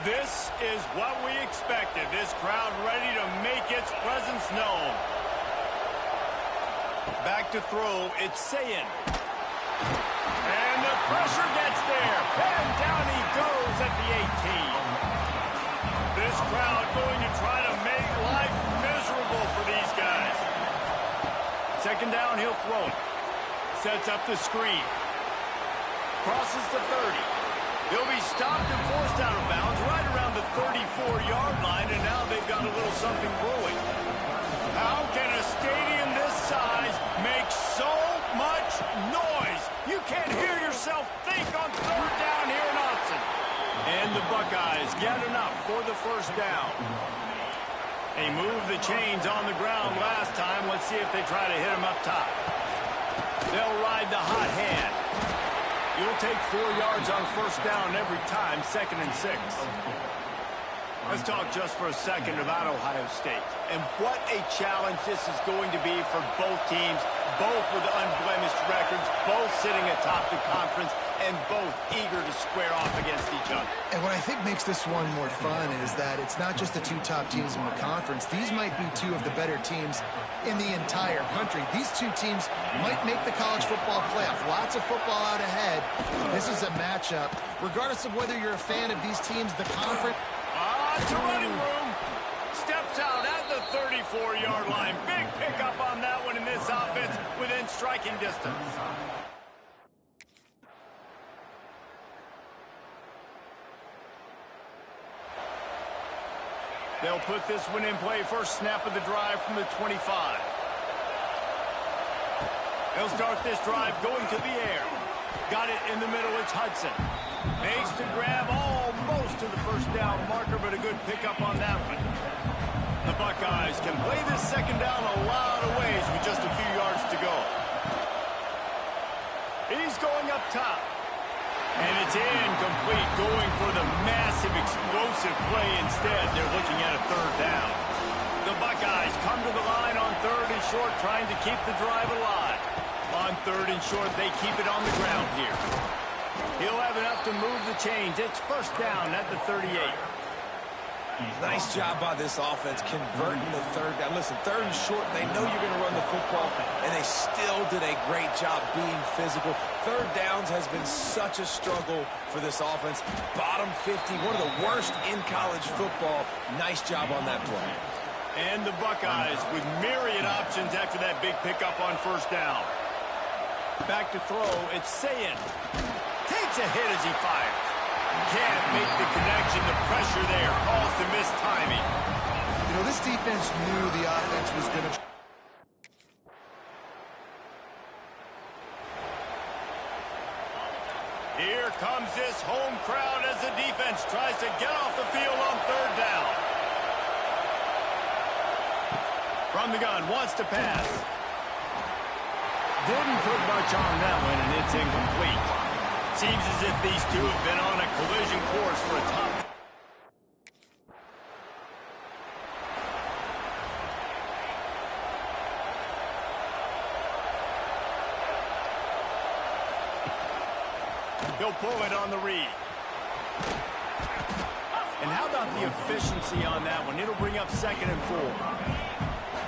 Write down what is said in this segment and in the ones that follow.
This is what we expected. This crowd ready to make its presence known. Back to throw, it's Sayin. And the pressure gets there. And down he goes at the 18. This crowd going to try to make life miserable for these guys. Second down, he'll throw it. Sets up the screen. Crosses the 30. He'll be stopped and forced out of bounds right around the 34-yard line, and now they've got a little something brewing. How can a stadium this size make so much noise? You can't hear yourself think on third down here in Austin. And the Buckeyes get enough for the first down. They moved the chains on the ground last time. Let's see if they try to hit him up top. They'll ride the hot hand. You'll take 4 yards on first down every time, 2nd and 6. Let's talk just for a second about Ohio State. And what a challenge this is going to be for both teams, both with unblemished records, both sitting atop the conference, and both eager to square off against each other. And what I think makes this one more fun is that it's not just the 2 top teams in the conference. These might be 2 of the better teams in the entire country. These 2 teams might make the college football playoff. Lots of football out ahead. This is a matchup. Regardless of whether you're a fan of these teams, the conference... To running room. Steps out at the 34-yard line. Big pickup on that one in this offense within striking distance. They'll put this one in play. First snap of the drive from the 25. They'll start this drive going to the air. Got it in the middle. It's Hudson. Makes the grab almost to the first down marker, but a good pickup on that one. The Buckeyes can play this second down a lot of ways with just a few yards to go. He's going up top. And it's incomplete, going for the massive explosive play instead. They're looking at a third down. The Buckeyes come to the line on 3rd and short, trying to keep the drive alive. On 3rd and short, they keep it on the ground here. He'll have enough to move the chains. It's first down at the 38. Nice job by this offense converting the third down. Listen, 3rd and short, they know you're going to run the football, and they still did a great job being physical. 3rd downs has been such a struggle for this offense. Bottom 50, one of the worst in college football. Nice job on that play. And the Buckeyes with myriad options after that big pickup on first down. Back to throw, it's Sayin. Takes a hit as he fires. Can't make the connection. The pressure there calls the missed timing. You know, this defense knew the offense was going to... Here comes this home crowd as the defense tries to get off the field on 3rd down. From the gun, wants to pass. Didn't put much on that one, and it's incomplete. Seems as if these 2 have been on a collision course for a top. He'll pull it on the read. And how about the efficiency on that one? It'll bring up 2nd and 4.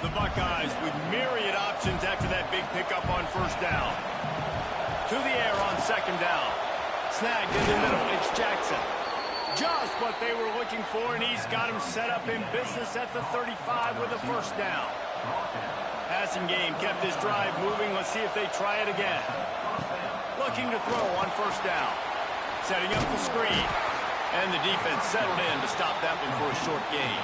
The Buckeyes with myriad options after that big pickup on first down. To the air on 2nd down. Snagged in the middle. It's Jackson. Just what they were looking for, and he's got him set up in business at the 35 with a first down. Passing game kept his drive moving. Let's see if they try it again. Looking to throw on first down. Setting up the screen. And the defense settled in to stop that one for a short gain.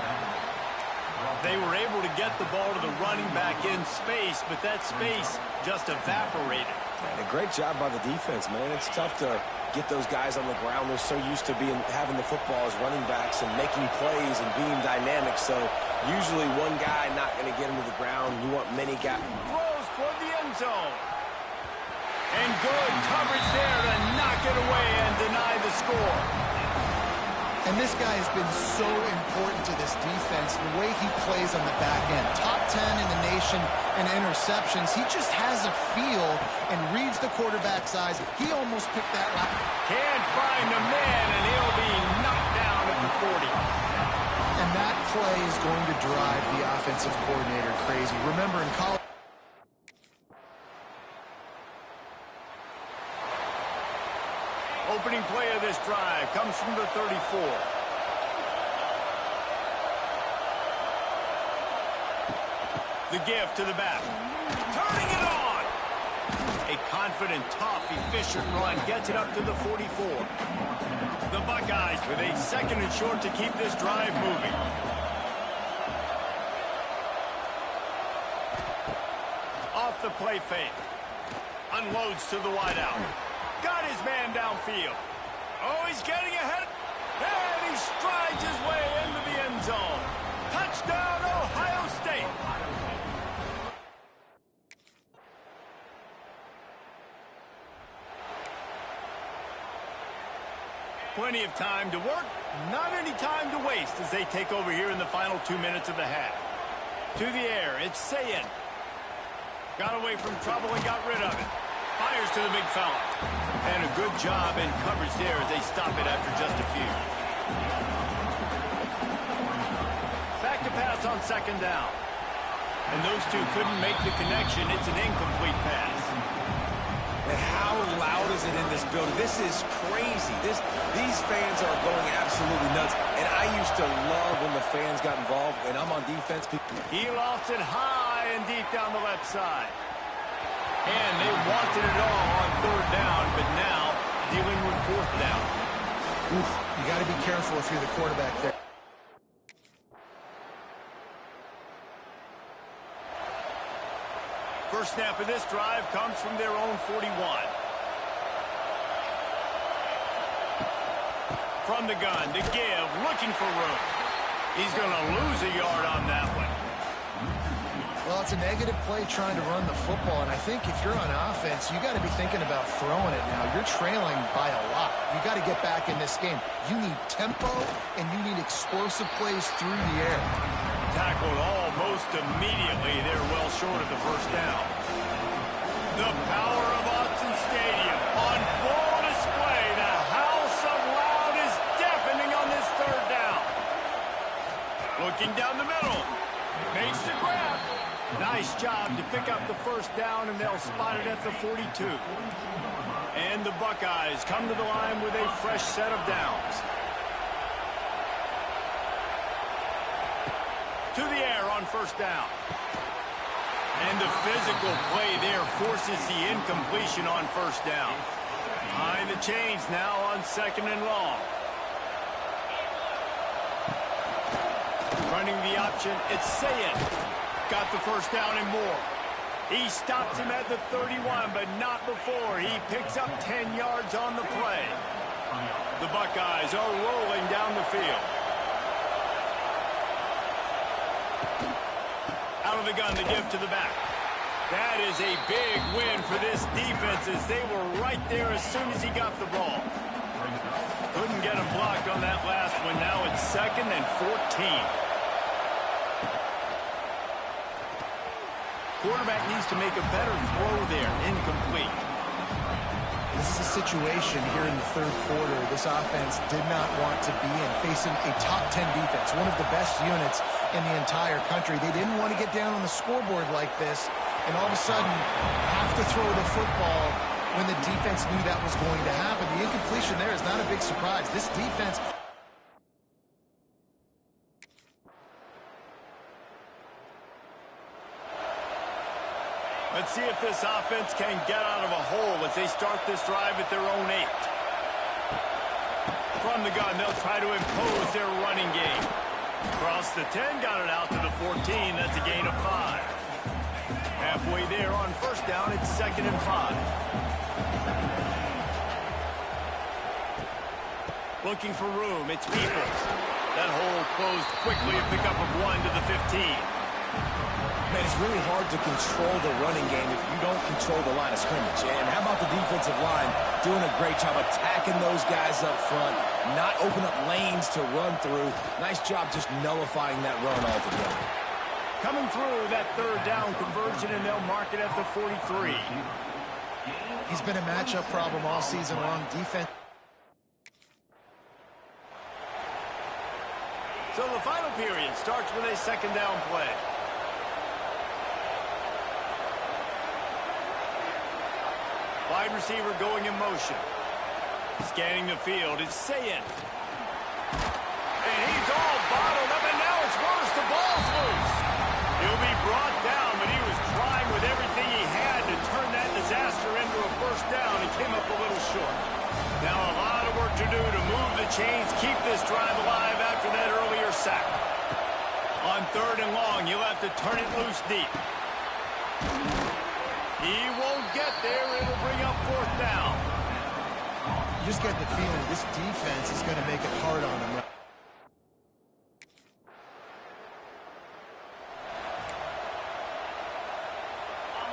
They were able to get the ball to the running back in space, but that space just evaporated. And a great job by the defense, man. It's tough to get those guys on the ground. They're so used to having the football as running backs and making plays and being dynamic. So usually one guy not going to get him to the ground. You want many guys. Throws toward the end zone. And good coverage there to knock it away and deny the score. And this guy has been so important to this defense, the way he plays on the back end. Top 10 in the nation in interceptions. He just has a feel and reads the quarterback's eyes. He almost picked that line. Can't find a man, and he'll be knocked down at the 40. And that play is going to drive the offensive coordinator crazy. Remember, in college, opening play of this drive comes from the 34. The give to the back. Turning it on! A confident, tough, efficient run gets it up to the 44. The Buckeyes with a 2nd and short to keep this drive moving. Off the play fake. Unloads to the wideout. Got his man downfield. Oh, he's getting ahead. And he strides his way into the end zone. Touchdown, Ohio State. Plenty of time to work, not any time to waste as they take over here in the final 2 minutes of the half. To the air, it's Sayin. Got away from trouble and got rid of it. Fires to the big fella. And a good job in coverage there as they stop it after just a few. Back to pass on 2nd down. And those two couldn't make the connection. It's an incomplete pass. And how loud is it in this building? This is crazy. These fans are going absolutely nuts. And I used to love when the fans got involved. When I'm on defense, He lost it high and deep down the left side. And they wanted it all on 3rd down, but now dealing with 4th down. oof, you got to be careful if you're the quarterback there. First snap of this drive comes from their own 41. From the gun, to give, looking for room. He's going to lose a yard on that one. Well, it's a negative play trying to run the football, and I think if you're on offense, you got to be thinking about throwing it now. You're trailing by a lot. You got to get back in this game. You need tempo, and you need explosive plays through the air. Tackled almost immediately. They're well short of the 1st down. The power of Autzen Stadium on full display. The house of loud is deafening on this 3rd down. Looking down the middle. Makes the grab. Nice job to pick up the 1st down, and they'll spot it at the 42. And the Buckeyes come to the line with a fresh set of downs. To the air on 1st down. And the physical play there forces the incompletion on 1st down. Behind the chains now on 2nd and long. Running the option, it's Sayin. Got the 1st down and more. He stops him at the 31, but not before. He picks up 10 yards on the play. The Buckeyes are rolling down the field. Out of the gun to give to the back. That is a big win for this defense as they were right there as soon as he got the ball. Couldn't get him blocked on that last one. Now it's 2nd and 14. Quarterback needs to make a better throw there. Incomplete. This is a situation here in the 3rd quarter this offense did not want to be in, facing a top 10 defense, one of the best units in the entire country. They didn't want to get down on the scoreboard like this and all of a sudden have to throw the football when the defense knew that was going to happen. The incompletion there is not a big surprise. This defense... Let's see if this offense can get out of a hole as they start this drive at their own 8. From the gun, they'll try to impose their running game. Across the 10, got it out to the 14. That's a gain of 5. Halfway there on 1st down, it's 2nd and 5. Looking for room, it's Peoples. That hole closed quickly, a pickup of 1 to the 15. man, it's really hard to control the running game if you don't control the line of scrimmage. And how about the defensive line doing a great job attacking those guys up front, not open up lanes to run through. Nice job just nullifying that run altogether. Coming through that 3rd down conversion, and they'll mark it at the 43. He's been a matchup problem all season long. Defense. So the final period starts with a second down play. Wide receiver going in motion. Scanning the field. It's Sayin. And he's all bottled up, and now it's worse. The ball's loose. He'll be brought down, but he was trying with everything he had to turn that disaster into a first down. He came up a little short. Now a lot of work to do to move the chains, keep this drive alive after that earlier sack. On third and long, you'll have to turn it loose deep. He won't get there. It'll bring up fourth down. You just get the feeling this defense is going to make it hard on them.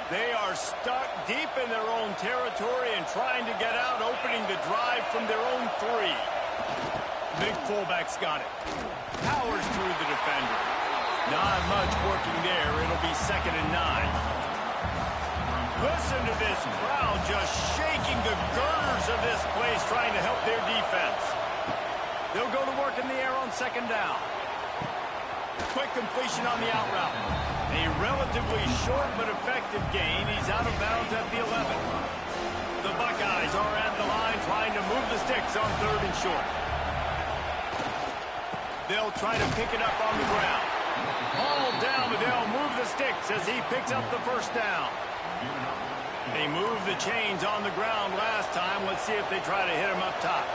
They are stuck deep in their own territory and trying to get out, opening the drive from their own 3. Big fullback's got it. Powers through the defender. Not much working there. It'll be 2nd and 9. Listen to this crowd just shaking the girders of this place, trying to help their defense. They'll go to work in the air on 2nd down. Quick completion on the out route. A relatively short but effective gain. He's out of bounds at the 11. The Buckeyes are at the line trying to move the sticks on 3rd and short. They'll try to pick it up on the ground. All down, but they'll move the sticks as he picks up the first down. They moved the chains on the ground last time. Let's see if they try to hit him up top.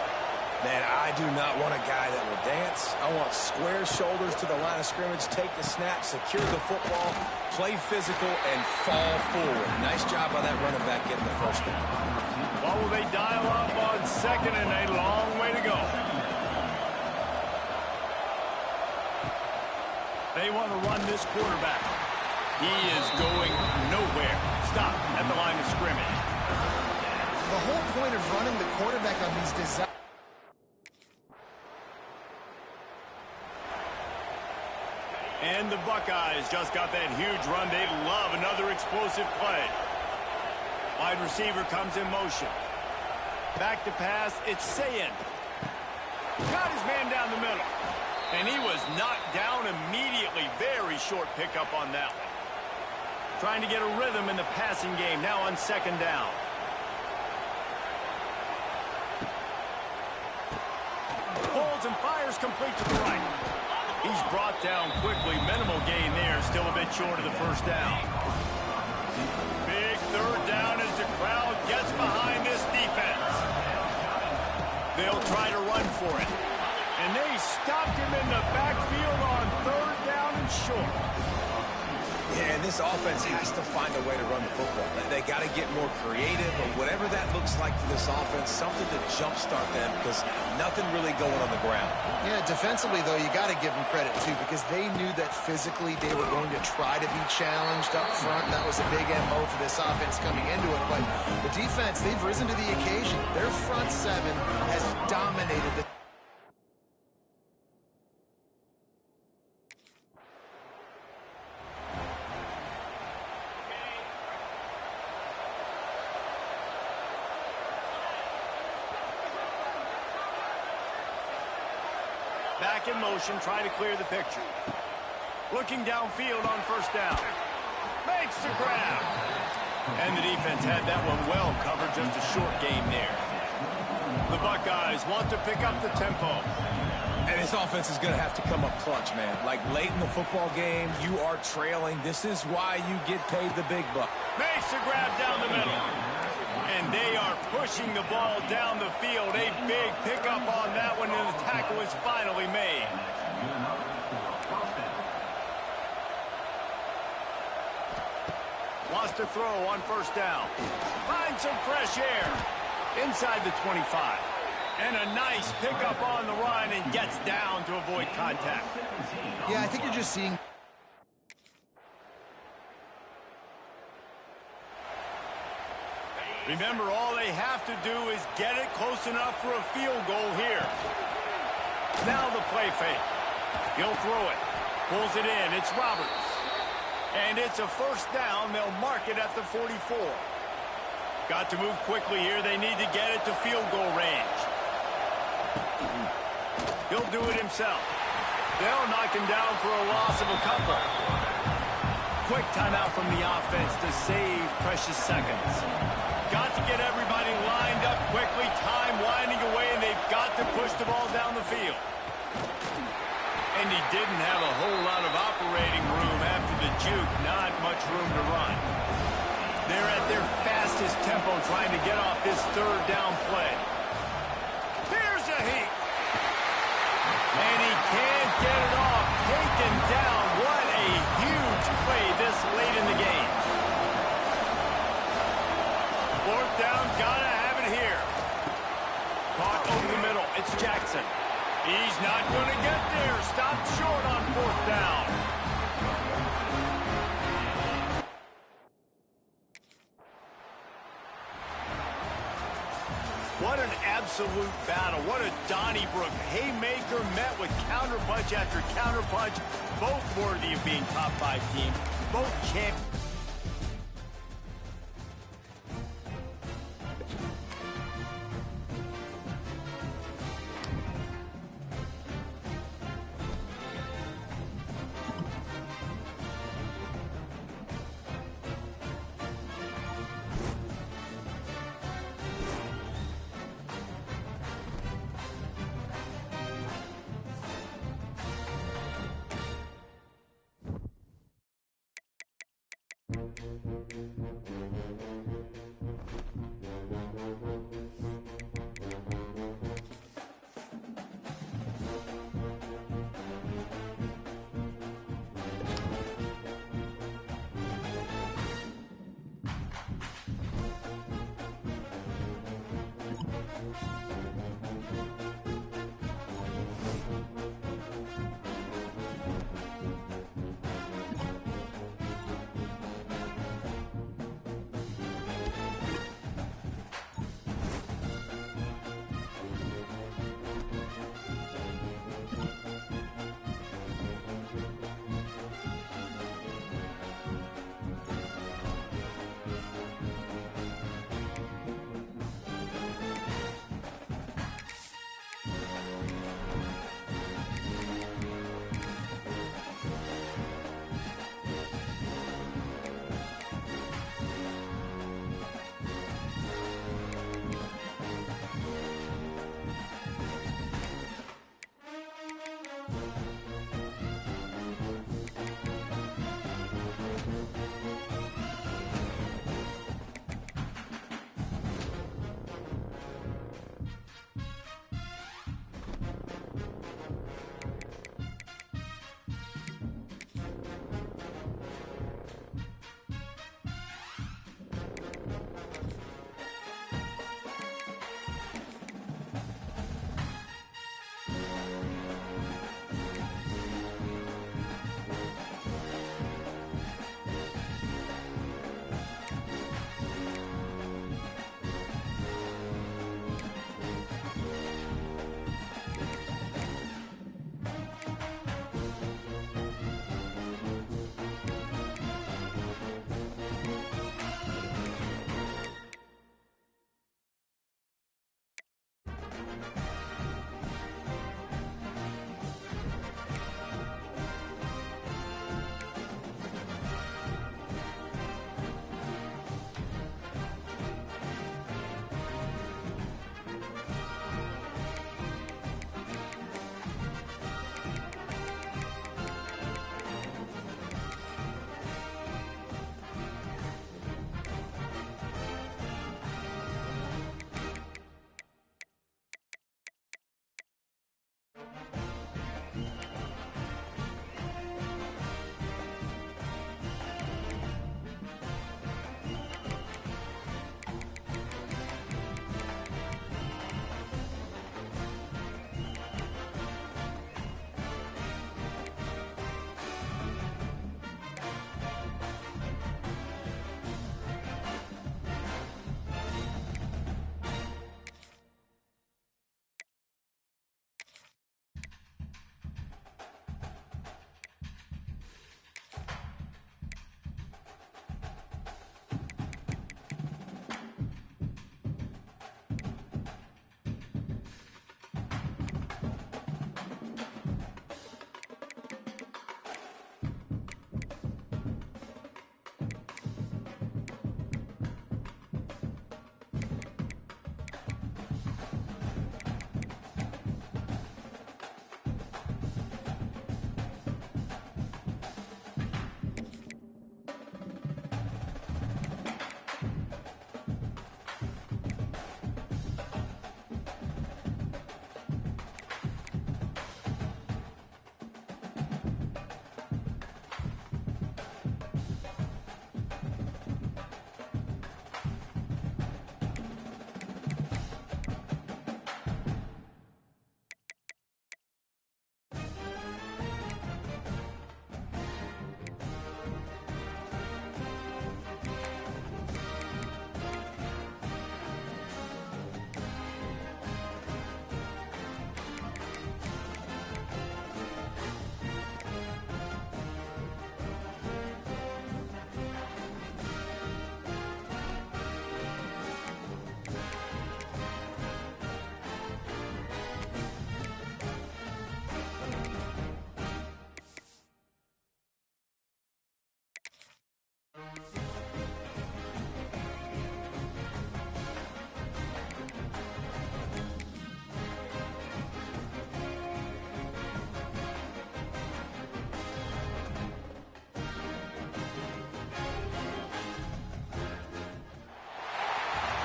Man, I do not want a guy that will dance. I want square shoulders to the line of scrimmage, take the snap, secure the football, play physical, and fall forward. Nice job by that running back getting the first down. What will they dial up on 2nd and a long way to go? They want to run this quarterback. He is going nowhere. Stop at the line of scrimmage. The whole point of running the quarterback on these designs. And the Buckeyes just got that huge run. They love another explosive play. Wide receiver comes in motion. Back to pass. It's Sayin. Got his man down the middle. And he was knocked down immediately. Very short pickup on that one. Trying to get a rhythm in the passing game. Now on 2nd down. Pulls and fires complete to the right. He's brought down quickly. Minimal gain there. Still a bit short of the first down. Big 3rd down as the crowd gets behind this defense. They'll try to run for it. And they stopped him in the backfield on 3rd down and short. Yeah, and this offense has to find a way to run the football. They got to get more creative, or whatever that looks like for this offense, something to jumpstart them, because nothing really going on the ground. Yeah, defensively, though, you got to give them credit, too, because they knew that physically they were going to try to be challenged up front. That was a big MO for this offense coming into it. But the defense, they've risen to the occasion. Their front 7 has dominated the... Back in motion, trying to clear the picture. Looking downfield on 1st down. Makes the grab. And the defense had that one well covered, just a short game there. The Buckeyes want to pick up the tempo. And this offense is going to have to come up clutch, man. Like late in the football game, you are trailing. This is why you get paid the big buck. Makes the grab down the middle. And they are pushing the ball down the field. A big pickup on that one, and the tackle is finally made. Wants to throw on 1st down. Finds some fresh air inside the 25. And a nice pickup on the run, and gets down to avoid contact. Yeah, I think you're just seeing... Remember, all they have to do is get it close enough for a field goal here. Now the play fake. He'll throw it. Pulls it in. It's Roberts. And it's a 1st down. They'll mark it at the 44. Got to move quickly here. They need to get it to field goal range. He'll do it himself. They'll knock him down for a loss of a couple. Quick timeout from the offense to save precious seconds. Got to get everybody lined up quickly. Time winding away, and they've got to push the ball down the field. And he didn't have a whole lot of operating room after the juke. Not much room to run. They're at their fastest tempo trying to get off this third down play. Here's a heat. And he can't get it off. Taken down. What a huge play this late in the game. Fourth down, gotta have it here. Caught over the middle. It's Jackson. He's not going to get there. Stopped short on fourth down. What an absolute battle. What a Donnybrook haymaker met with counterpunch after counterpunch. Both worthy of being top 5 teams. Both champions.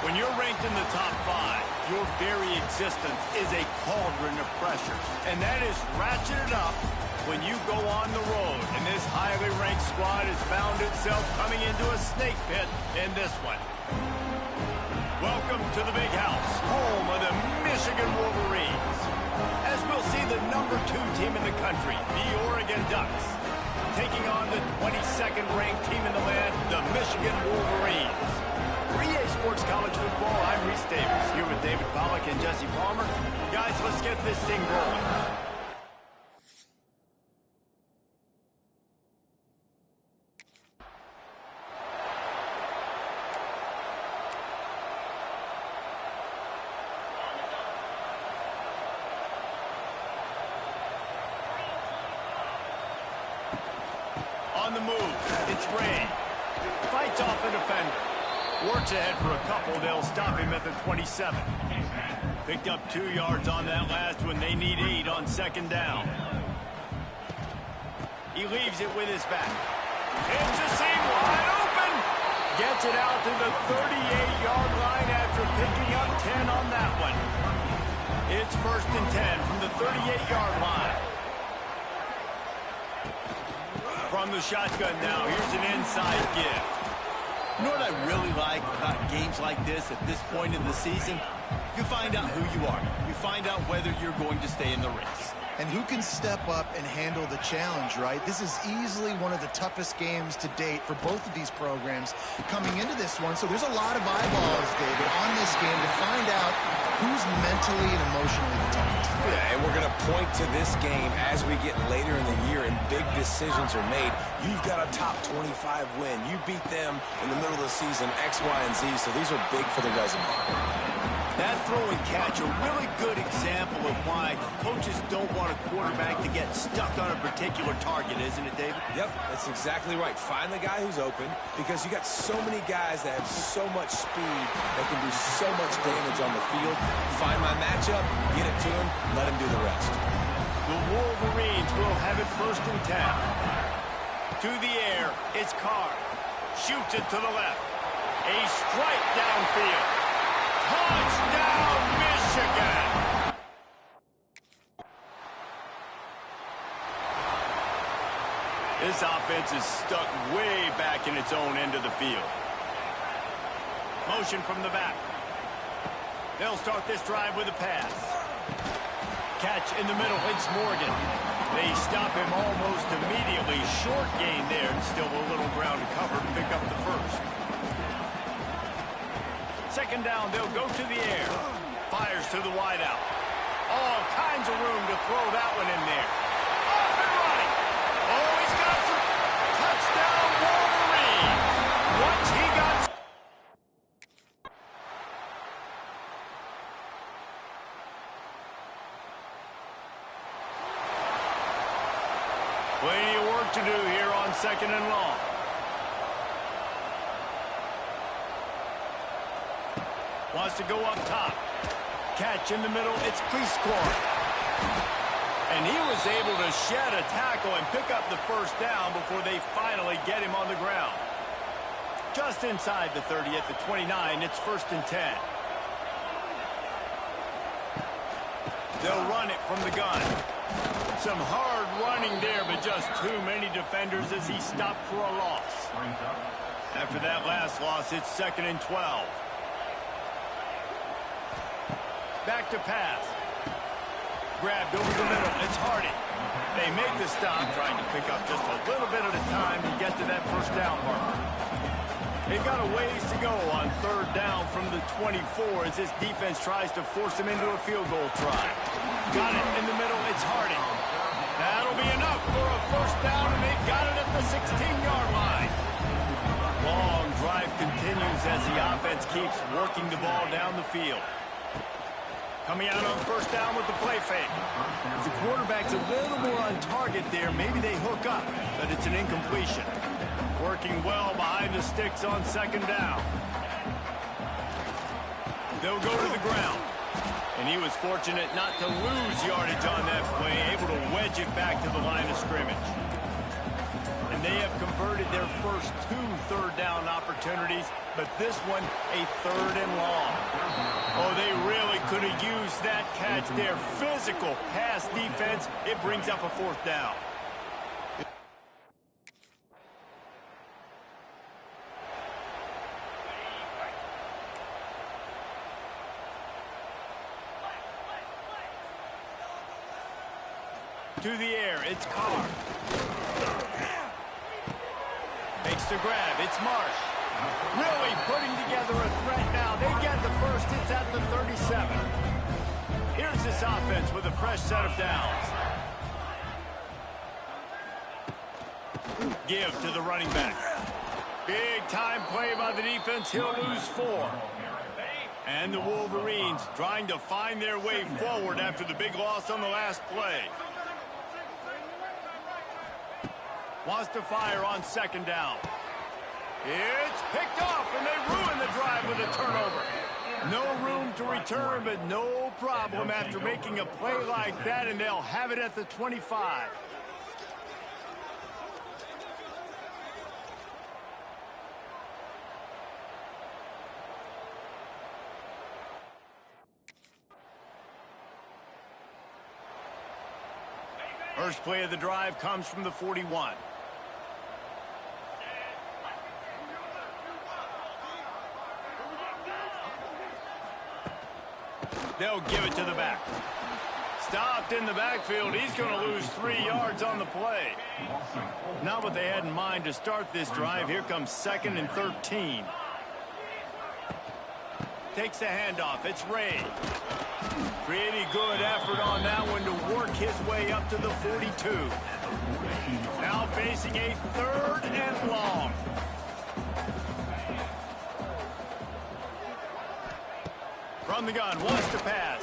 When you're ranked in the top 5, your very existence is a cauldron of pressure. And that is ratcheted up when you go on the road. And this highly ranked squad has found itself coming into a snake pit in this one. Welcome to the Big House, home of the Michigan Wolverines. As we'll see the number 2 team in the country, the Oregon Ducks, taking on the 22nd ranked team in the land, the Michigan Wolverines. For EA Sports College Football, I'm Reese Davis, here with David Pollack and Jesse Palmer. Guys, let's get this thing rolling. On the move, it's Ray. Fights off a defender. Works ahead for a couple. They'll stop him at the 27. Picked up 2 yards on that last one. They need 8 on second down. He leaves it with his back. It's a seam wide open. Gets it out to the 38-yard line after picking up 10 on that one. It's 1st and 10 from the 38-yard line. From the shotgun now, here's an inside give. You know what I really like about games like this at this point in the season? You find out who you are. You find out whether you're going to stay in the race. And who can step up and handle the challenge, right? This is easily one of the toughest games to date for both of these programs coming into this one. So there's a lot of eyeballs, David, on this game to find out who's mentally and emotionally the toughest. Yeah, and we're going to point to this game as we get later in the year and big decisions are made. You've got a top 25 win. You beat them in the middle of the season, X, Y, and Z, so these are big for the resume. That throw and catch, a really good example of why coaches don't want a quarterback to get stuck on a particular target, isn't it, David? Yep, that's exactly right. Find the guy who's open because you got so many guys that have so much speed that can do so much damage on the field. Find my matchup, get it to him, let him do the rest. The Wolverines will have it 1st and 10. To the air, it's Carr. Shoots it to the left. A strike downfield. Touchdown, Michigan! This offense is stuck way back in its own end of the field. Motion from the back. They'll start this drive with a pass. Catch in the middle, it's Morgan. They stop him almost immediately. Short gain there, and still a little ground to cover to pick up the first. Second down, they'll go to the air. Fires to the wideout. All kinds of room to throw that one in there. Off and running. Oh, he's got some touchdown Wolverine. Once he got... Plenty of work to do here on 2nd and long. Wants to go up top. Catch in the middle, it's Cleescore. And he was able to shed a tackle and pick up the first down before they finally get him on the ground. Just inside the 30 at the 29, it's 1st and 10. They'll run it from the gun. Some hard running there, but just too many defenders as he stopped for a loss. After that last loss, it's 2nd and 12. Back to pass. Grabbed over the middle. It's Hardy. They make the stop, trying to pick up just a little bit at a time to get to that first down marker. They've got a ways to go on 3rd down from the 24 as this defense tries to force them into a field goal try. Got it in the middle. It's Hardy. That'll be enough for a first down, and they've got it at the 16-yard line. Long drive continues as the offense keeps working the ball down the field. Coming out on 1st down with the play fake. If the quarterback's a little more on target there, maybe they hook up, but it's an incompletion. Working well behind the sticks on 2nd down. They'll go to the ground. And he was fortunate not to lose yardage on that play, able to wedge it back to the line of scrimmage. And And they have converted their first 2 third-down opportunities, but this one a 3rd and long. Oh, they really could have used that catch there. Physical pass defense. It brings up a 4th down. To the air, it's Carr. Makes the grab, it's Marsh. Really putting together a threat now. They get the first, it's at the 37. Here's this offense with a fresh set of downs. Give to the running back. Big time play by the defense, he'll lose 4. And the Wolverines trying to find their way forward after the big loss on the last play. Wants to fire on 2nd down. It's picked off, and they ruin the drive with a turnover. No room to return, but no problem after making a play like that, and they'll have it at the 25. First play of the drive comes from the 41. They'll give it to the back. Stopped in the backfield. He's going to lose 3 yards on the play. Not what they had in mind to start this drive. Here comes 2nd and 13. Takes the handoff. It's Ray. Pretty good effort on that one to work his way up to the 42. Now facing a 3rd and long. From the gun, wants to pass.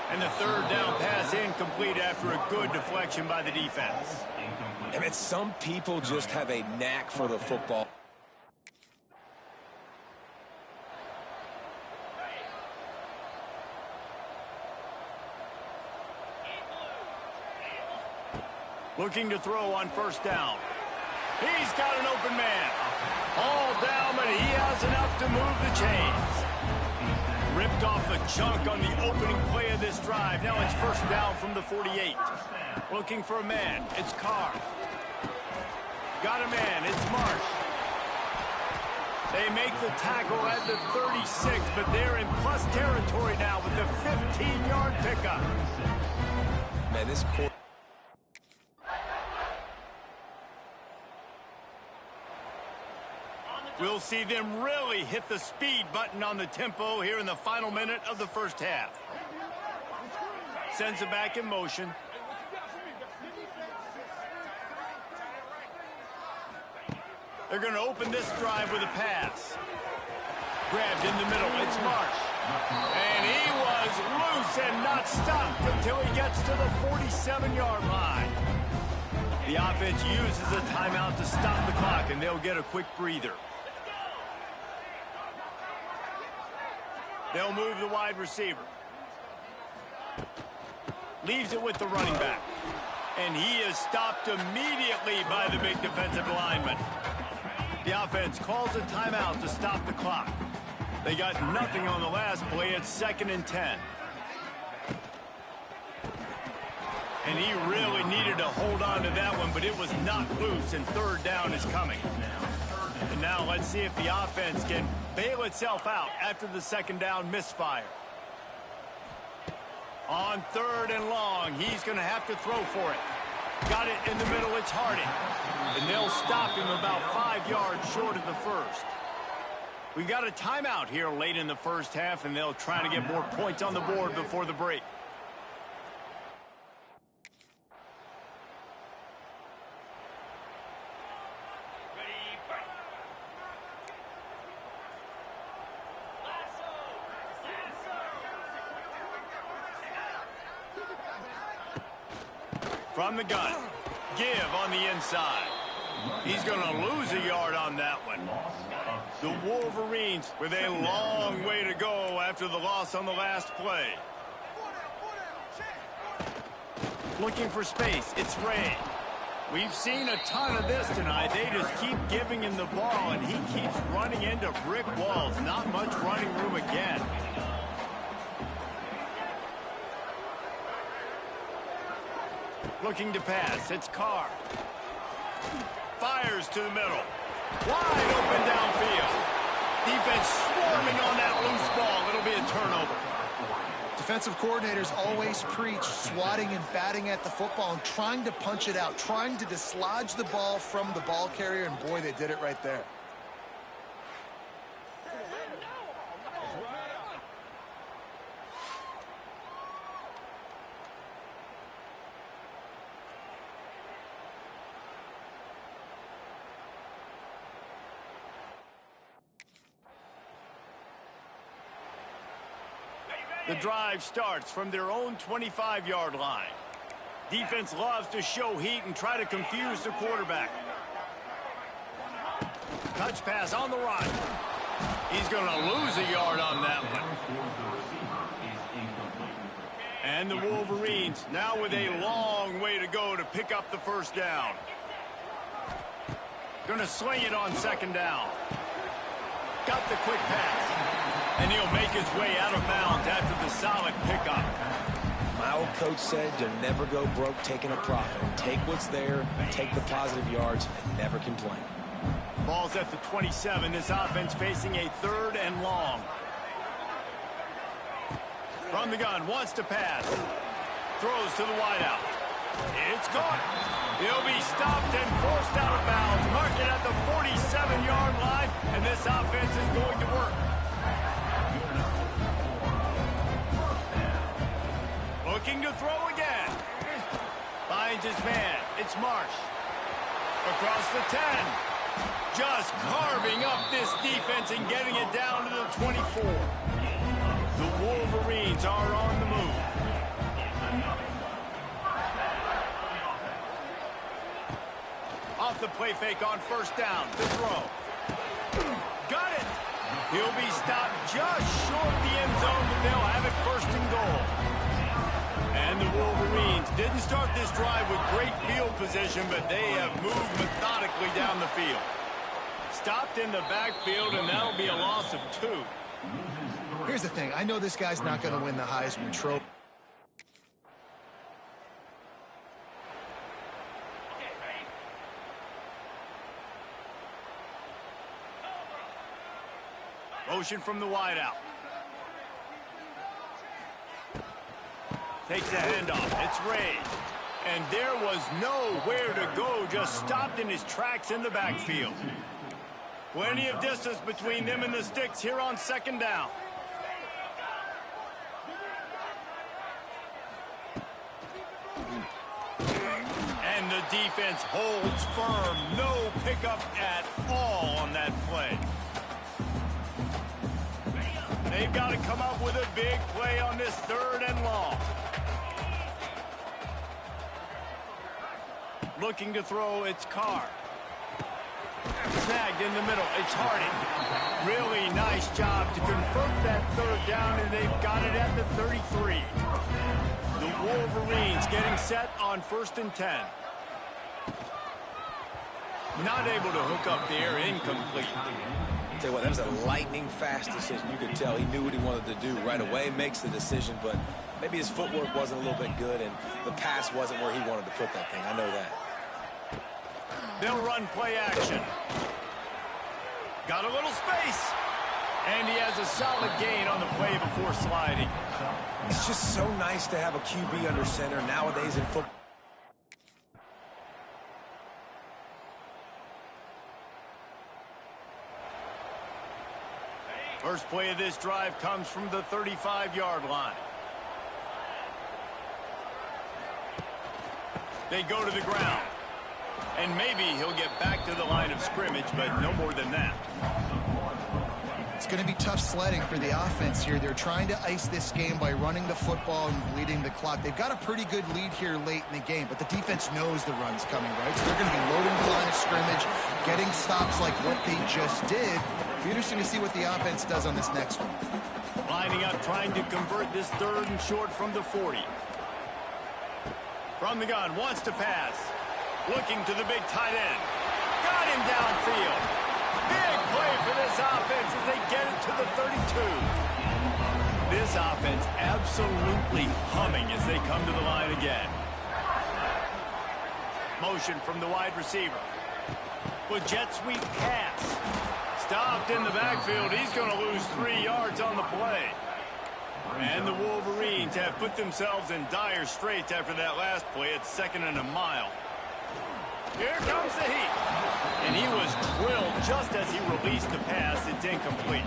And the 3rd down pass incomplete after a good deflection by the defense. And it's some people just have a knack for the football. Looking to throw on 1st down. He's got an open man. All down, but he has enough to move the chains. Ripped off a chunk on the opening play of this drive. Now it's 1st down from the 48. Looking for a man. It's Carr. Got a man. It's Marsh. They make the tackle at the 36, but they're in plus territory now with the 15-yard pickup. Man, this quarter. We'll see them really hit the speed button on the tempo here in the final minute of the 1st half. Sends it back in motion. They're going to open this drive with a pass. Grabbed in the middle. It's Marsh. And he was loose and not stopped until he gets to the 47-yard line. The offense uses a timeout to stop the clock, and they'll get a quick breather. They'll move the wide receiver. Leaves it with the running back. And he is stopped immediately by the big defensive lineman. The offense calls a timeout to stop the clock. They got nothing on the last play. It's 2nd and 10. And he really needed to hold on to that one, but it was not loose, and 3rd down is coming. And now let's see if the offense can bail itself out after the 2nd down misfire. On 3rd and long, he's going to have to throw for it. Got it in the middle, it's Harding. And they'll stop him about 5 yards short of the 1st. We've got a timeout here late in the 1st half, and they'll try to get more points on the board before the break. From the gun, give on the inside. He's going to lose a yard on that one. The Wolverines with a long way to go after the loss on the last play. Looking for space, it's Ray. We've seen a ton of this tonight. They just keep giving him the ball, and he keeps running into brick walls. Not much running room again. Looking to pass. It's Carr. Fires to the middle. Wide open downfield. Defense swarming on that loose ball. It'll be a turnover. Defensive coordinators always preach swatting and batting at the football and trying to punch it out, trying to dislodge the ball from the ball carrier, and boy, they did it right there. The drive starts from their own 25-yard line. Defense loves to show heat and try to confuse the quarterback. Touch pass on the run. He's going to lose a yard on that one. And the Wolverines now with a long way to go to pick up the first down. Going to sling it on second down. Got the quick pass. And he'll make his way out of bounds after the solid pickup. My old coach said you'll never go broke taking a profit. Take what's there, take the positive yards, and never complain. Ball's at the 27. This offense facing a 3rd and long. From the gun, wants to pass. Throws to the wideout. It's caught. He'll be stopped and forced out of bounds. Mark it at the 47-yard line, and this offense is going to work. Looking to throw again. Finds his man. It's Marsh. Across the 10. Just carving up this defense and getting it down to the 24. The Wolverines are on the move. Off the play fake on first down. The throw. Got it. He'll be stopped just short the end zone, but they'll have it 1st and goal. And the Wolverines didn't start this drive with great field position, but they have moved methodically down the field. Stopped in the backfield, and that'll be a loss of 2. Here's the thing. I know this guy's not going to win the Heisman Trophy. Motion from the wideout. Takes the handoff. It's Ray. And there was nowhere to go. Just stopped in his tracks in the backfield. Plenty of distance between them and the sticks here on second down. And the defense holds firm. No pickup at all on that play. They've got to come up with a big play on this 3rd and long. Looking to throw, it's Carr. Snagged in the middle, it's Harding. Really nice job to convert that 3rd down, and they've got it at the 33. The Wolverines getting set on 1st and 10. Not able to hook up there, incomplete. Tell you what, that was a lightning-fast decision. You could tell he knew what he wanted to do right away, makes the decision, but maybe his footwork wasn't a little bit good, and the pass wasn't where he wanted to put that thing. I know that. They'll run play action. Got a little space. And he has a solid gain on the play before sliding. It's just so nice to have a QB under center nowadays in football. First play of this drive comes from the 35-yard line. They go to the ground. And maybe he'll get back to the line of scrimmage, but no more than that. It's going to be tough sledding for the offense here. They're trying to ice this game by running the football and bleeding the clock. They've got a pretty good lead here late in the game, but the defense knows the run's coming, right? So they're going to be loading the line of scrimmage, getting stops like what they just did. It'll be interesting to see what the offense does on this next one. Lining up, trying to convert this 3rd and short from the 40. From the gun, wants to pass. Looking to the big tight end. Got him downfield. Big play for this offense as they get it to the 32. This offense absolutely humming as they come to the line again. Motion from the wide receiver. With jet sweep pass. Stopped in the backfield. He's going to lose 3 yards on the play. And the Wolverines have put themselves in dire straits after that last play. It's 2nd and a mile. Here comes the heat. And he was drilled just as he released the pass. It's incomplete.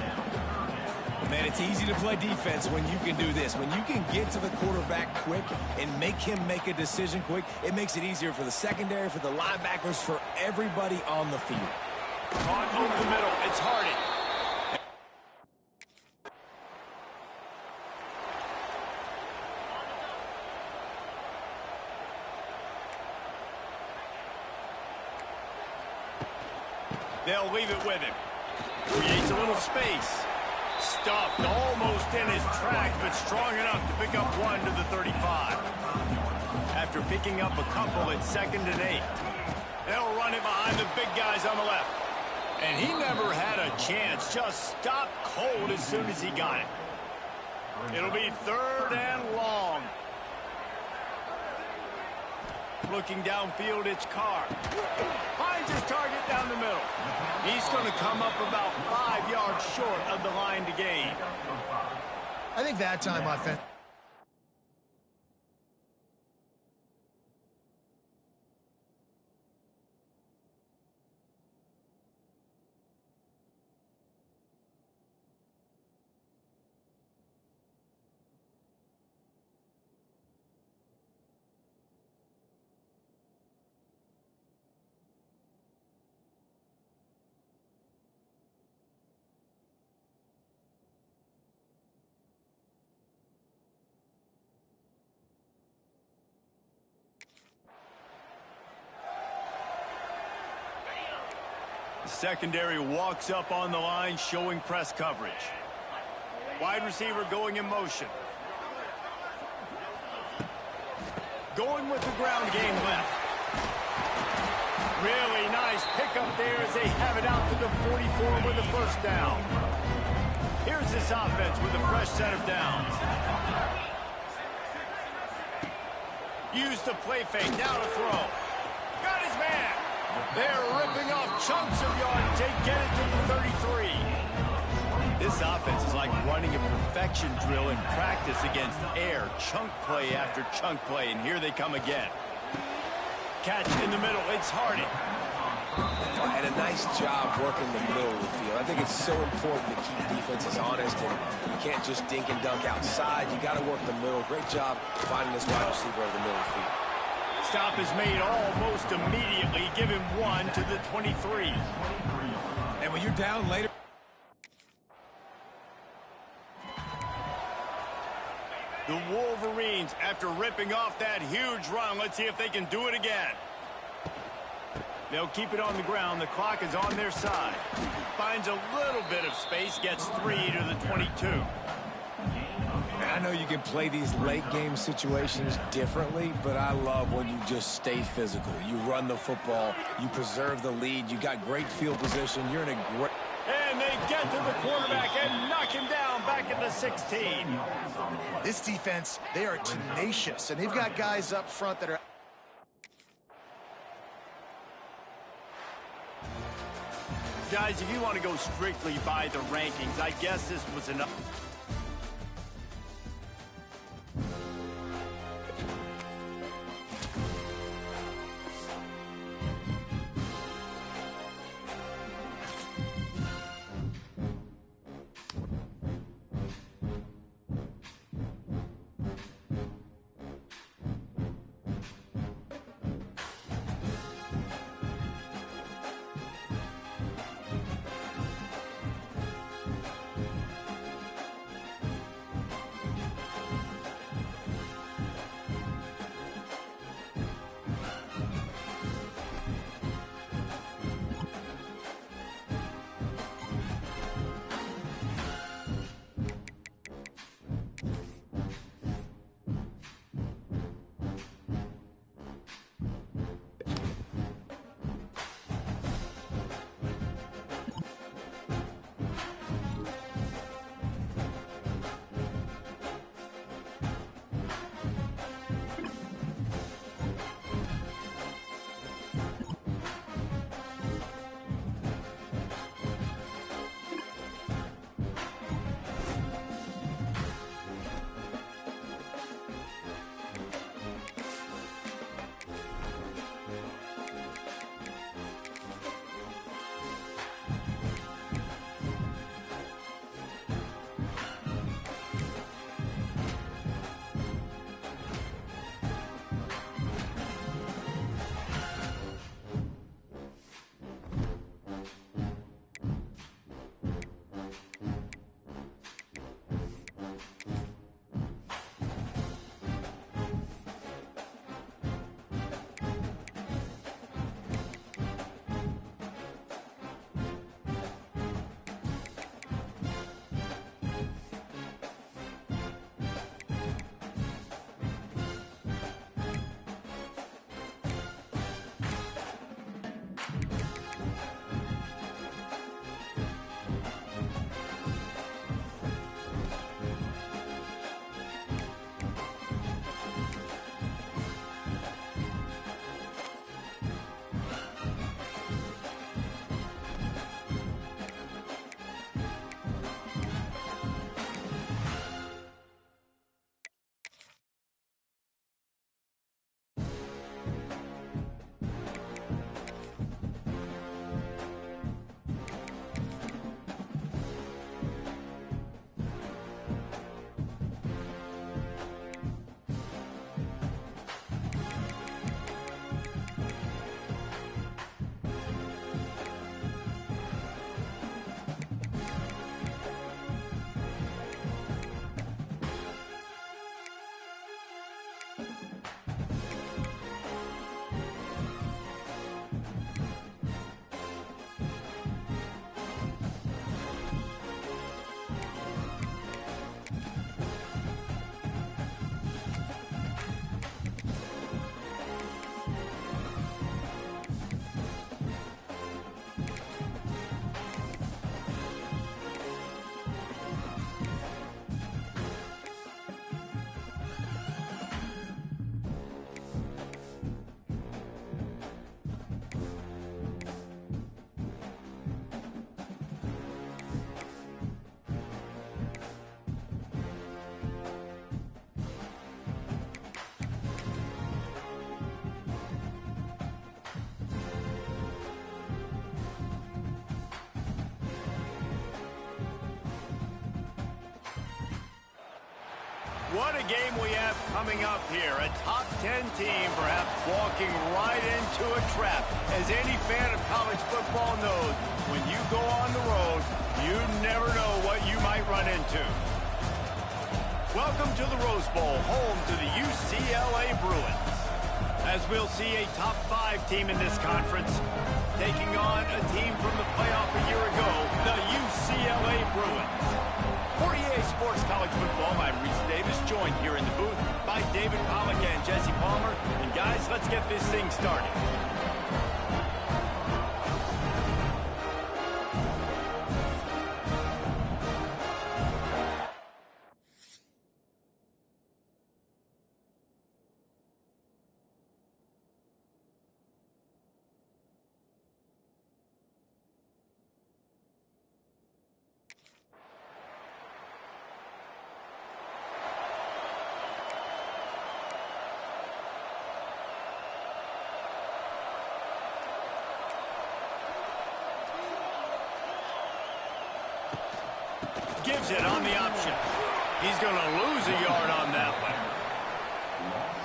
Man, it's easy to play defense when you can do this. When you can get to the quarterback quick and make him make a decision quick, it makes it easier for the secondary, for the linebackers, for everybody on the field. Caught over the middle. It's Hardy. They'll leave it with him. Creates a little space. Stuffed almost in his tracks, but strong enough to pick up 1 to the 35. After picking up a couple, it's 2nd and 8. They'll run it behind the big guys on the left. And he never had a chance. Just stopped cold as soon as he got it. It'll be 3rd and long. Looking downfield, it's Carr. Finds his target down the middle. He's going to come up about 5 yards short of the line to gain. I think that time offense. Secondary walks up on the line, showing press coverage. Wide receiver going in motion. Going with the ground game left. Really nice pickup there as they have it out to the 44 with the 1st down. Here's this offense with a fresh set of downs. Use the play fake, now to throw. Got his man. They're ripping off chunks of yardage. They get it to the 33. This offense is like running a perfection drill in practice against air. Chunk play after chunk play, and here they come again. Catch in the middle. It's Hardy. And a nice job working the middle of the field. I think it's so important to keep defenses honest, and you can't just dink and dunk outside. You got to work the middle. Great job finding this wide receiver over the middle of the field. Stop is made almost immediately. Give him 1 to the 23. And when you're down later, the Wolverines, after ripping off that huge run, let's see if they can do it again. They'll keep it on the ground. The clock is on their side. Finds a little bit of space, gets 3 to the 22. I know you can play these late game situations differently, but I love when you just stay physical. You run the football, you preserve the lead, you got great field position, you're in a great... And they get to the quarterback and knock him down back at the 16. This defense, they are tenacious, and they've got guys up front that are... Guys, if you want to go strictly by the rankings, I guess this was enough. What a game we have coming up here. A top 10 team perhaps walking right into a trap. As any fan of college football knows, when you go on the road, you never know what you might run into. Welcome to the Rose Bowl, home to the UCLA Bruins. As we'll see a top 5 team in this conference taking on a team from the playoff a year ago, the UCLA Bruins. For EA Sports College Football, I'm Reese Davis, joined here in the booth by David Pollack and Jesse Palmer. And guys, let's get this thing started. Gives it on the option. He's going to lose a yard on that one.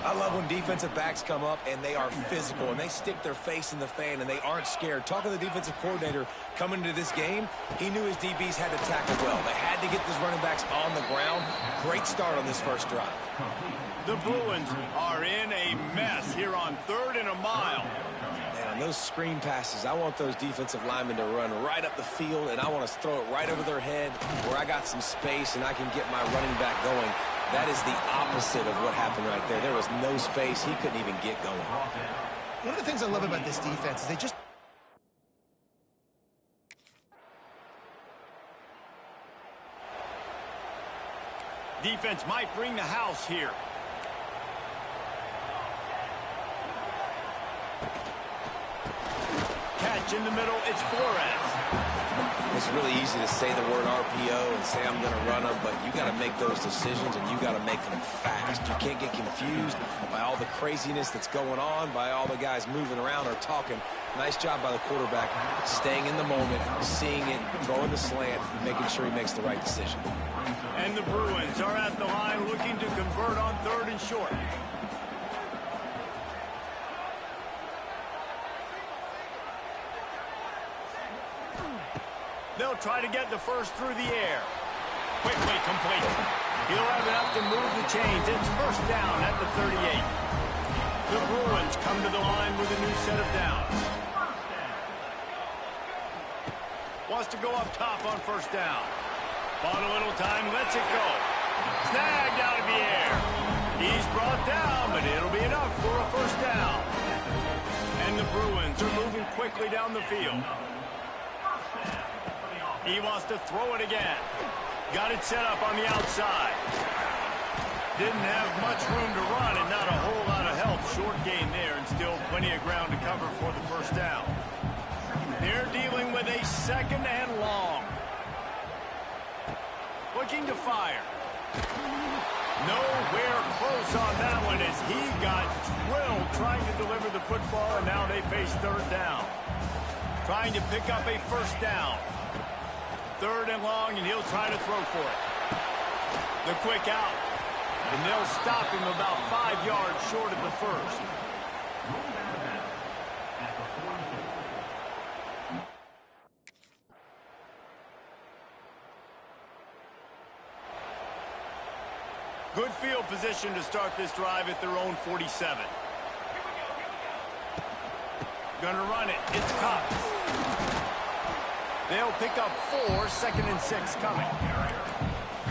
I love when defensive backs come up and they are physical and they stick their face in the fan and they aren't scared. Talking to the defensive coordinator coming into this game, he knew his DBs had to tackle well. They had to get these running backs on the ground. Great start on this first drive. The Bruins are in a mess here on 3rd and a mile. Man, on those screen passes, I want those defensive linemen to run right up the field, and I want to throw it right over their head where I got some space and I can get my running back going. That is the opposite of what happened right there. There was no space. He couldn't even get going. One of the things I love about this defense is they just... Defense might bring the house here. Catch in the middle, it's Flores. It's really easy to say the word RPO and say I'm going to run them, but you got to make those decisions and you got to make them fast. You can't get confused by all the craziness that's going on, by all the guys moving around or talking. Nice job by the quarterback, staying in the moment, seeing it, throwing the slant, making sure he makes the right decision. And the Bruins are at the line looking to convert on 3rd and short. They'll try to get the first through the air. Quickly complete. He'll have enough to move the chains. It's first down at the 38. The Bruins come to the line with a new set of downs. Wants to go up top on first down. Bought a little time, lets it go. Snagged out of the air. He's brought down, but it'll be enough for a first down. And the Bruins are moving quickly down the field. He wants to throw it again. Got it set up on the outside. Didn't have much room to run and not a whole lot of help. Short gain there and still plenty of ground to cover for the first down. They're dealing with a 2nd and long. Looking to fire. Nowhere close on that one as he got drilled trying to deliver the football, and now they face 3rd down. Trying to pick up a first down. 3rd and long, and he'll try to throw for it. The quick out. And they'll stop him about 5 yards short of the first. Good field position to start this drive at their own 47. Gonna run it. It's Cox. They'll pick up 4, 2nd and 6 coming.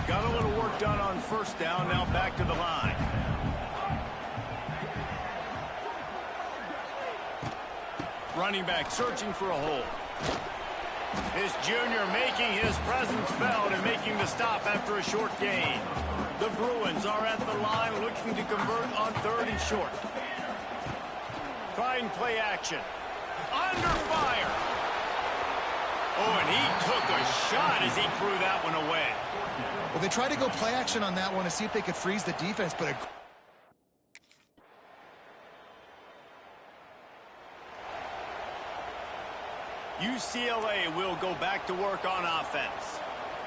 Got a little work done on first down, now back to the line. Running back searching for a hole. This junior making his presence felt and making the stop after a short gain. The Bruins are at the line looking to convert on 3rd and short. Try and play action. Under fire. Oh, and he took a shot as he threw that one away. Well, they tried to go play action on that one to see if they could freeze the defense, but UCLA will go back to work on offense.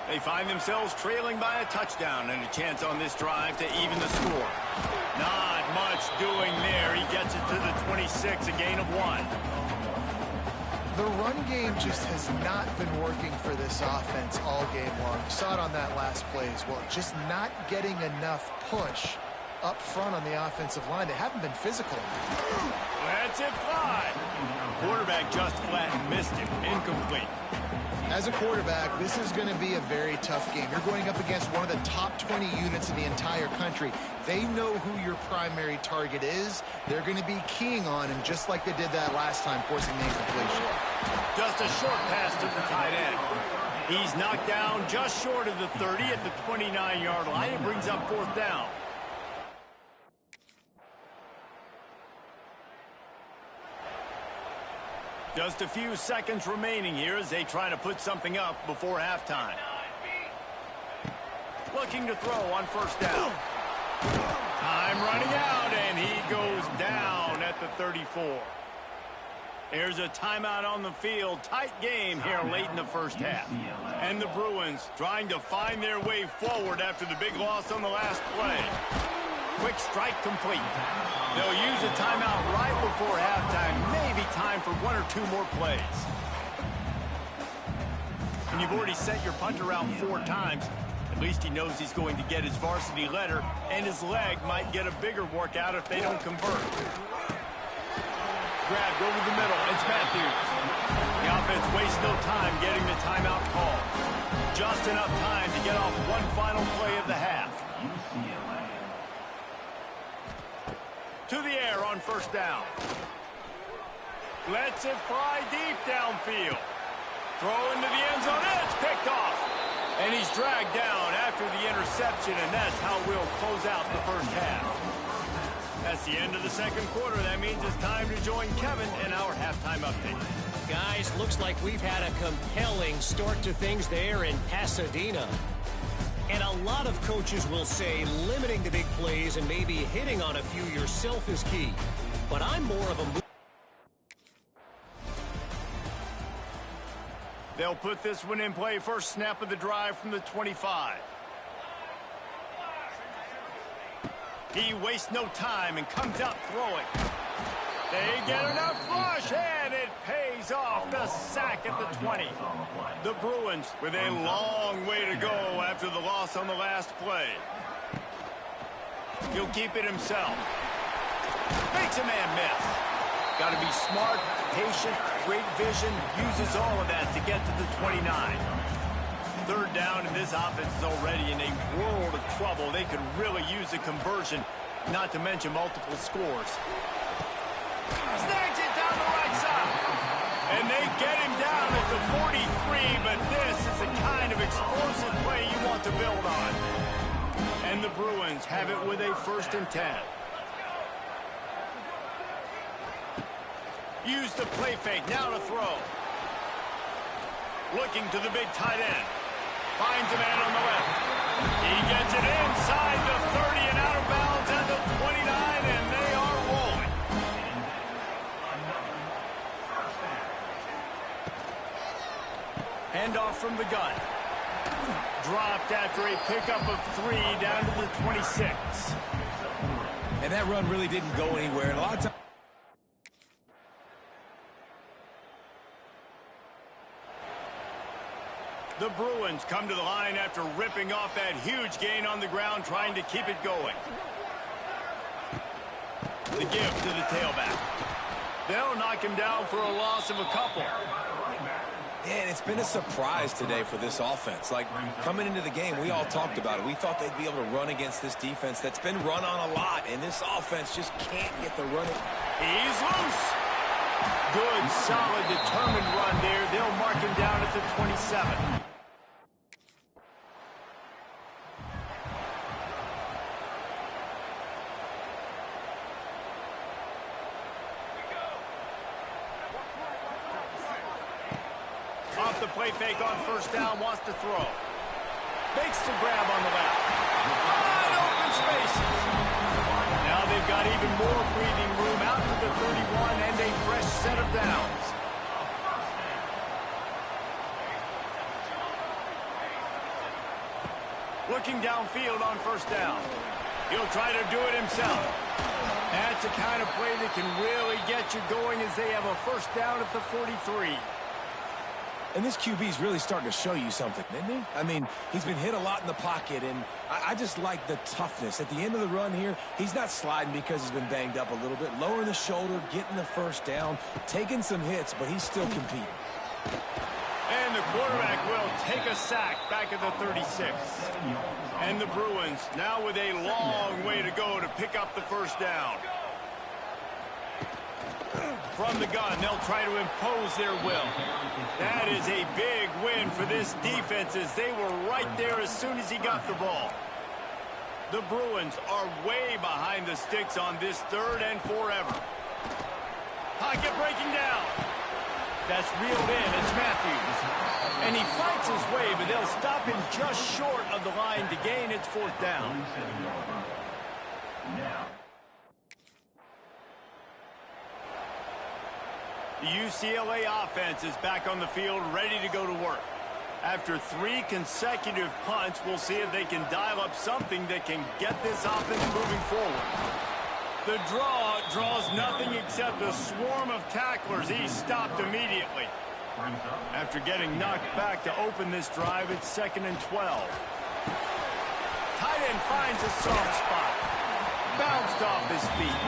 They find themselves trailing by a touchdown and a chance on this drive to even the score. Not much doing there. He gets it to the 26, a gain of 1. The run game just has not been working for this offense all game long. You saw it on that last play as well. Just not getting enough push up front on the offensive line. They haven't been physical. Lets it fly. Quarterback just flat missed him. Incomplete. As a quarterback, this is going to be a very tough game. You're going up against one of the top 20 units in the entire country. They know who your primary target is. They're going to be keying on him just like they did that last time, forcing the incompletion. Just a short pass to the tight end. He's knocked down just short of the 30 at the 29-yard line. It brings up 4th down. Just a few seconds remaining here as they try to put something up before halftime. Looking to throw on 1st down. Time running out, and he goes down at the 34. There's a timeout on the field. Tight game here late in the first half. And the Bruins trying to find their way forward after the big loss on the last play. Quick strike complete. They'll use a timeout right before halftime. Maybe time for 1 or 2 more plays. And you've already sent your punter out 4 times. At least he knows he's going to get his varsity letter, and his leg might get a bigger workout if they don't convert. Grabbed over the middle. It's Matthews. The offense wastes no time getting the timeout call. Just enough time to get off one final play of the half. To the air on 1st down. Lets it fly deep downfield. Throw into the end zone. It's picked off. And he's dragged down after the interception, and that's how we'll close out the first half. That's the end of the second quarter. That means it's time to join Kevin in our halftime update. Guys, looks like we've had a compelling start to things there in Pasadena. And a lot of coaches will say limiting the big plays and maybe hitting on a few yourself is key. But I'm more of a... They'll put this one in play. First snap of the drive from the 25. He wastes no time and comes out throwing. They get enough rush, and it pays off. The sack at the 20. The Bruins with a long way to go after the loss on the last play. He'll keep it himself. Makes a man miss. Got to be smart, patient, great vision. Uses all of that to get to the 29. 3rd down, and this offense is already in a world of trouble. They could really use a conversion, not to mention multiple scores. Snags it down the right side. And they get him down at the 43, but this is the kind of explosive play you want to build on. And the Bruins have it with a 1st and 10. Use the play fake, now to throw. Looking to the big tight end. Finds a man on the left. He gets it inside the 30 and out of bounds at the 29, and they are rolling. Handoff from the gun. Dropped after a pickup of 3 down to the 26. And that run really didn't go anywhere. And a lot of times... The Bruins come to the line after ripping off that huge gain on the ground, trying to keep it going. The give to the tailback. They'll knock him down for a loss of a couple. And it's been a surprise today for this offense. Like, coming into the game, we all talked about it. We thought they'd be able to run against this defense that's been run on a lot, and this offense just can't get the running. He's loose. Good, solid, determined run there. They'll mark him down at the 27. Off the play fake on 1st down, wants to throw. Makes the grab on the left. Wide open spaces. Now they've got even more breathing room out to the 31 and a fresh set of downs. Looking downfield on first down. He'll try to do it himself. That's the kind of play that can really get you going as they have a first down at the 43. And this QB's really starting to show you something, isn't he? I mean, he's been hit a lot in the pocket, and I just like the toughness. At the end of the run here, he's not sliding because he's been banged up a little bit. Lowering the shoulder, getting the first down, taking some hits, but he's still competing. And the quarterback will take a sack back at the 36. And the Bruins now with a long way to go to pick up the first down. From the gun, they'll try to impose their will. That is a big win for this defense as they were right there as soon as he got the ball. The Bruins are way behind the sticks on this 3rd and forever. Pocket breaking down. That's reeled in. It's Matthews. And he fights his way, but they'll stop him just short of the line to gain. It's 4th down. The UCLA offense is back on the field, ready to go to work. After 3 consecutive punts, we'll see if they can dial up something that can get this offense moving forward. The draw draws nothing except a swarm of tacklers. He's stopped immediately. After getting knocked back to open this drive, it's 2nd and 12. Tight end finds a soft spot. Bounced off his feet.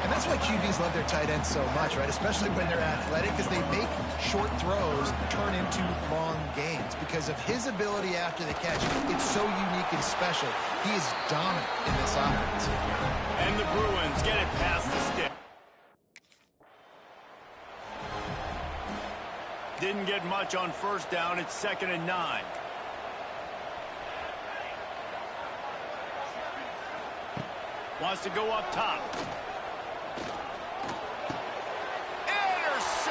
And that's why QBs love their tight ends so much, right? Especially when they're athletic, because they make short throws turn into long gains. Because of his ability after the catch, it's so unique and special. He is dominant in this offense. And the Bruins get it past the stick. Didn't get much on first down. It's 2nd and 9. Wants to go up top.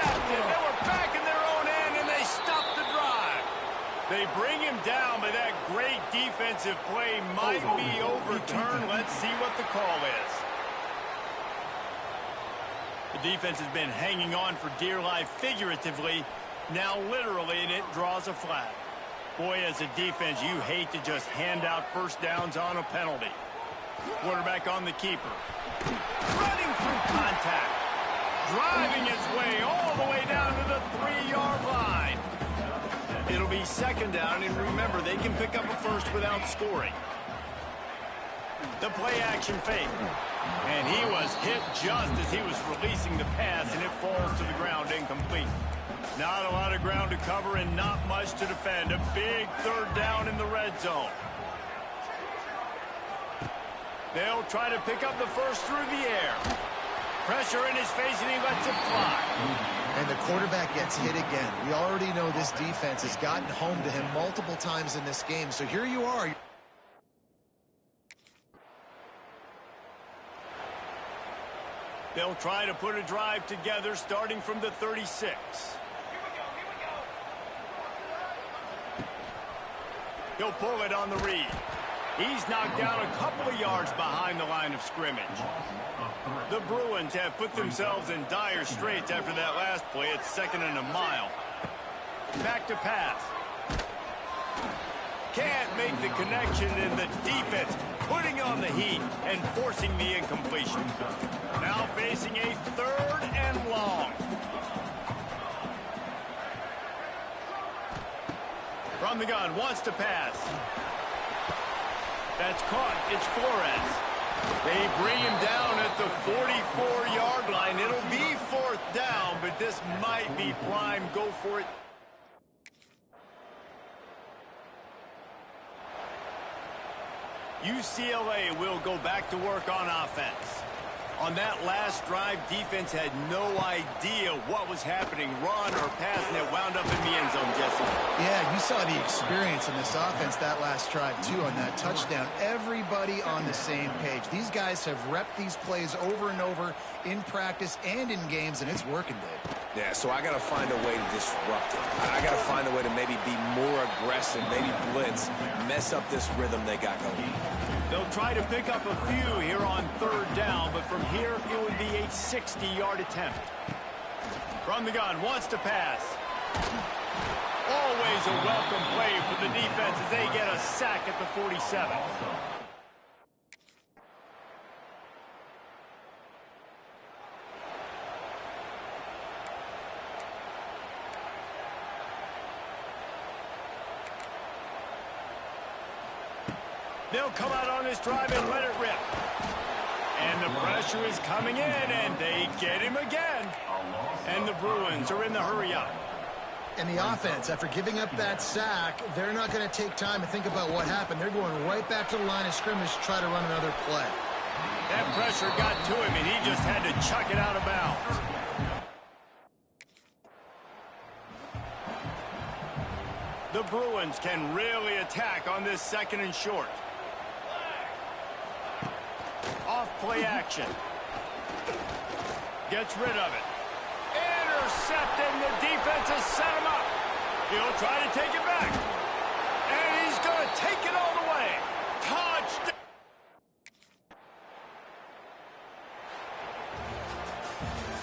They were back in their own end, and they stopped the drive. They bring him down, but that great defensive play might be overturned. Let's see what the call is. The defense has been hanging on for dear life figuratively, now literally, and it draws a flag. Boy, as a defense, you hate to just hand out first downs on a penalty. Quarterback on the keeper. Running through contact. Driving its way all the way down to the 3-yard line. It'll be 2nd down, and remember, they can pick up a first without scoring. The play-action fake. And he was hit just as he was releasing the pass, and it falls to the ground incomplete. Not a lot of ground to cover and not much to defend. A big 3rd down in the red zone. They'll try to pick up the first through the air. Pressure in his face, and he lets it fly. And the quarterback gets hit again. We already know this defense has gotten home to him multiple times in this game. So here you are. They'll try to put a drive together starting from the 36. He'll pull it on the read. He's knocked down a couple of yards behind the line of scrimmage. The Bruins have put themselves in dire straits after that last play. It's 2nd and a mile. Back to pass. Can't make the connection, and the defense putting on the heat and forcing the incompletion. Now facing a 3rd and long. From the gun, wants to pass. That's caught. It's Flores. They bring him down at the 44-yard line. It'll be 4th down, but this might be prime. Go for it. UCLA will go back to work on offense. On that last drive, defense had no idea what was happening. Run or pass, and it wound up in the end zone, Jesse. Yeah, you saw the experience in this offense that last drive, too, on that touchdown. Everybody on the same page. These guys have repped these plays over and over in practice and in games, and it's working, Dave. Yeah, so I got to find a way to disrupt it. I got to find a way to maybe be more aggressive, maybe blitz, mess up this rhythm they got going. They'll try to pick up a few here on 3rd down, but from here it would be a 60-yard attempt. From the gun, wants to pass. Always a welcome play for the defense as they get a sack at the 47. They'll come out on this drive and let it rip. And the pressure is coming in, and they get him again. And the Bruins are in the hurry up. And the offense, after giving up that sack, they're not going to take time to think about what happened. They're going right back to the line of scrimmage to try to run another play. That pressure got to him, and he just had to chuck it out of bounds. The Bruins can really attack on this 2nd and short. Off play action. Gets rid of it. Intercepting. The defense has set him up. He'll try to take it back. And he's going to take it all the way. Touchdown.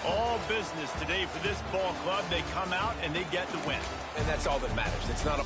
All business today for this ball club. They come out and they get the win. And that's all that matters. It's not a...